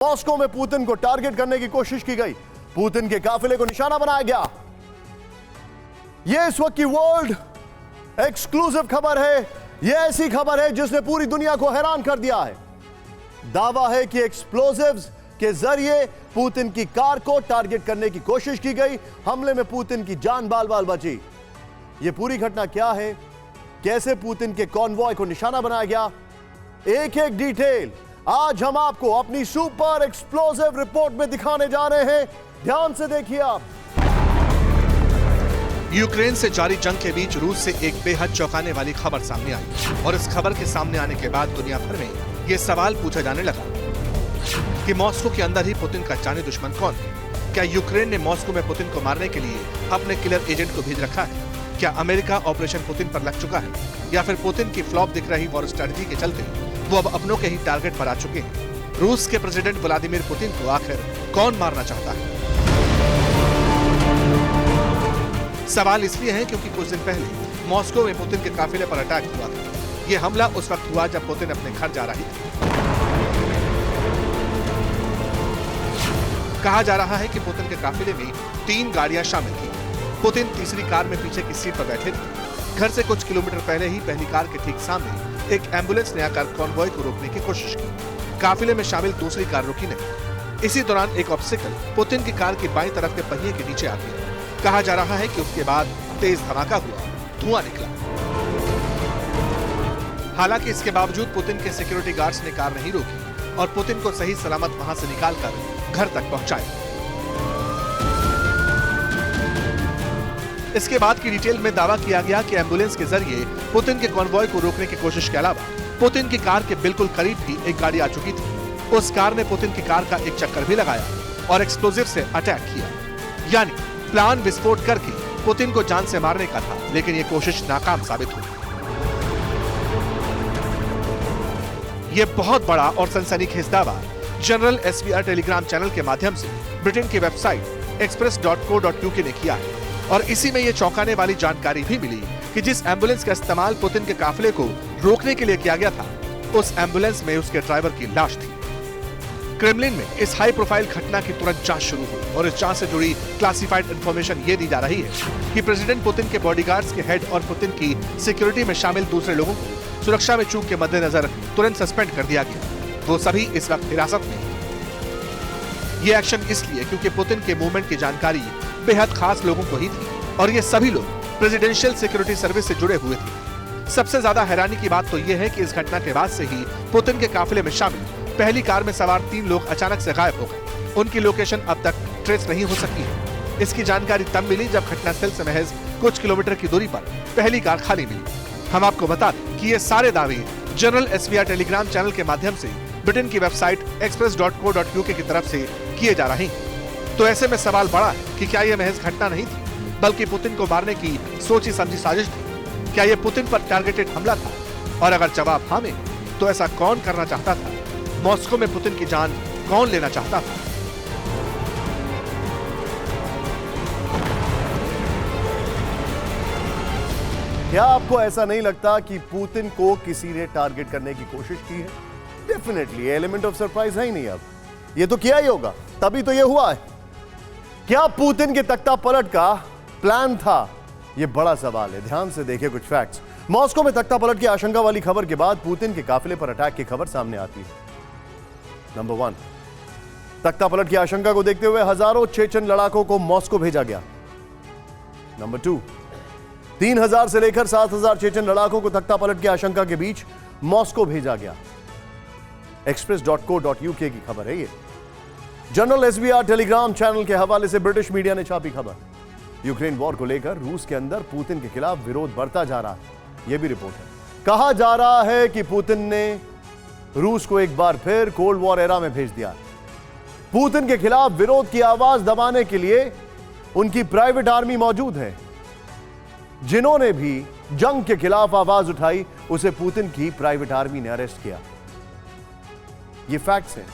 Moscow में Putin को target करने की कोशिश की गई। पुतिन के काफिले को निशाना बनाया गया। यह इस वक्त की वर्ल्ड एक्सक्लूसिव खबर है। यह ऐसी खबर है जिसने पूरी दुनिया को हैरान कर दिया है। दावा है कि एक्सप्लोजिव्स के जरिए पुतिन की कार को टारगेट करने की कोशिश की गई। हमले में पुतिन की जान बाल बाल बची। यह पूरी घटना क्या है, कैसे पुतिन के कॉन्वॉय को निशाना बनाया गया, एक एक डिटेल आज हम आपको अपनी सुपर एक्सप्लोसिव रिपोर्ट में दिखाने जा रहे हैं। ध्यान से देखिए आप। यूक्रेन से जारी जंग के बीच रूस से एक बेहद चौंकाने वाली खबर सामने आई और इस खबर के सामने आने के बाद दुनिया भर में यह सवाल पूछा जाने लगा कि मॉस्को के अंदर ही पुतिन का जानी दुश्मन कौन है। क्या यूक्रेन ने मॉस्को में पुतिन को मारने के लिए अपने किलर एजेंट को भेज रखा है? क्या अमेरिका ऑपरेशन पुतिन पर लग चुका है या फिर पुतिन की फ्लॉप दिख रही वॉर स्ट्रेटजी के चलते वो अब अपनों के ही टारगेट पर आ चुके हैं? रूस के प्रेसिडेंट व्लादिमीर पुतिन को आखिर कौन मारना चाहता है? सवाल इसलिए है क्योंकि कुछ दिन पहले मॉस्को में पुतिन के काफिले पर अटैक हुआ था। यह हमला उस वक्त हुआ जब पुतिन अपने घर जा रही थी। कहा जा रहा है कि पुतिन के काफिले में 3 गाड़ियां शामिल थी। पुतिन तीसरी कार में पीछे की सीट पर बैठे थे। घर से कुछ किलोमीटर पहले ही पहली कार के ठीक सामने एक एम्बुलेंस ने आकर कॉन्वॉय को रोकने की कोशिश की। काफिले में शामिल दूसरी कार रुकी नहीं। इसी दौरान एक ऑब्स्टिकल पुतिन की कार की बाईं तरफ के पहिए के नीचे आ गया। कहा जा रहा है कि उसके बाद तेज धमाका हुआ, धुआं निकला। हालांकि इसके बावजूद पुतिन के सिक्योरिटी गार्ड्स ने कार नहीं रोकी और पुतिन को सही सलामत वहां से निकालकर घर तक पहुंचाया। इसके बाद की डिटेल में दावा किया गया कि एम्बुलेंस के जरिए पुतिन के कॉन्वॉय को रोकने की कोशिश के अलावा पुतिन की कार के बिल्कुल करीब भी एक गाड़ी आ चुकी थी। उस कार ने पुतिन की कार का एक चक्कर भी लगाया और एक्सप्लोजिव से अटैक किया। यानी प्लान विस्फोट करके पुतिन को जान से मारने का था, लेकिन ये कोशिश नाकाम साबित हुई। यह बहुत बड़ा और सनसनीखेज दावा जनरल SVR टेलीग्राम चैनल के माध्यम से ब्रिटेन की वेबसाइट express.co.uk ने किया है और इसी में यह चौंकाने वाली जानकारी भी मिली कि जिस एम्बुलेंस का इस्तेमाल पुतिन के काफिले को रोकने के लिए किया गया था, उस एम्बुलेंस में उसके ड्राइवर की लाश थी। क्रेमलिन में इस हाई प्रोफाइल घटना की तुरंत जांच शुरू हुई और इस जांच से जुड़ी क्लासिफाइड इंफॉर्मेशन ये दी जा रही है कि प्रेसिडेंट पुतिन के बॉडीगार्ड्स के हेड और पुतिन की सिक्योरिटी में शामिल दूसरे लोगों को सुरक्षा में चूक के मद्देनजर तुरंत सस्पेंड कर दिया गया। वो सभी इस वक्त हिरासत में। ये एक्शन इसलिए क्योंकि पुतिन के मूवमेंट की जानकारी बेहद खास लोगों को ही थी और ये सभी लोग प्रेसिडेंशियल सिक्योरिटी सर्विस से जुड़े हुए थे। सबसे ज्यादा हैरानी की बात तो ये है कि इस घटना के बाद से ही पुतिन के काफिले में शामिल पहली कार में सवार 3 लोग अचानक से गायब हो गए। उनकी लोकेशन अब तक ट्रेस नहीं हो सकी है। इसकी जानकारी तब मिली जब घटनास्थल से महज कुछ किलोमीटर की दूरी पर पहली कार खाली मिली। हम आपको बता दें कि ये सारे दावे जनरल SVR टेलीग्राम चैनल के माध्यम से ब्रिटेन की वेबसाइट express.co.uk की तरफ से किए जा रहे हैं। तो ऐसे में सवाल बड़ा है कि क्या यह महज घटना नहीं थी, बल्कि पुतिन को मारने की सोची समझी साजिश थी? क्या यह पुतिन पर टारगेटेड हमला था? और अगर जवाब हाँ में, तो ऐसा कौन करना चाहता था? मॉस्को में पुतिन की जान कौन लेना चाहता था? क्या आपको ऐसा नहीं लगता कि पुतिन को किसी ने टारगेट करने की कोशिश की है? डेफिनेटली एलिमेंट ऑफ सरप्राइज है ही नहीं। अब ये तो किया ही होगा, तभी तो ये हुआ है। क्या पुतिन के तख्ता पलट का प्लान था? यह बड़ा सवाल है। ध्यान से देखिए कुछ फैक्ट्स। मॉस्को में तख्ता पलट की आशंका वाली खबर के बाद पुतिन के काफिले पर अटैक की खबर सामने आती है। नंबर 1, तख्ता पलट की आशंका को देखते हुए हजारों चेचन लड़ाकों को मॉस्को भेजा गया। नंबर 2, 3000 से लेकर 7000 चेचन लड़ाकों को तख्ता पलट की आशंका के बीच मॉस्को भेजा गया। express.co.uk की खबर है ये। जनरल SVR टेलीग्राम चैनल के हवाले से ब्रिटिश मीडिया ने छापी खबर। यूक्रेन वॉर को लेकर रूस के अंदर पुतिन के खिलाफ विरोध बढ़ता जा रहा है, यह भी रिपोर्ट है। कहा जा रहा है कि पुतिन ने रूस को एक बार फिर कोल्ड वॉर एरा में भेज दिया। पुतिन के खिलाफ विरोध की आवाज दबाने के लिए उनकी प्राइवेट आर्मी मौजूद है। जिन्होंने भी जंग के खिलाफ आवाज उठाई, उसे पुतिन की प्राइवेट आर्मी ने अरेस्ट किया। ये फैक्ट्स हैं।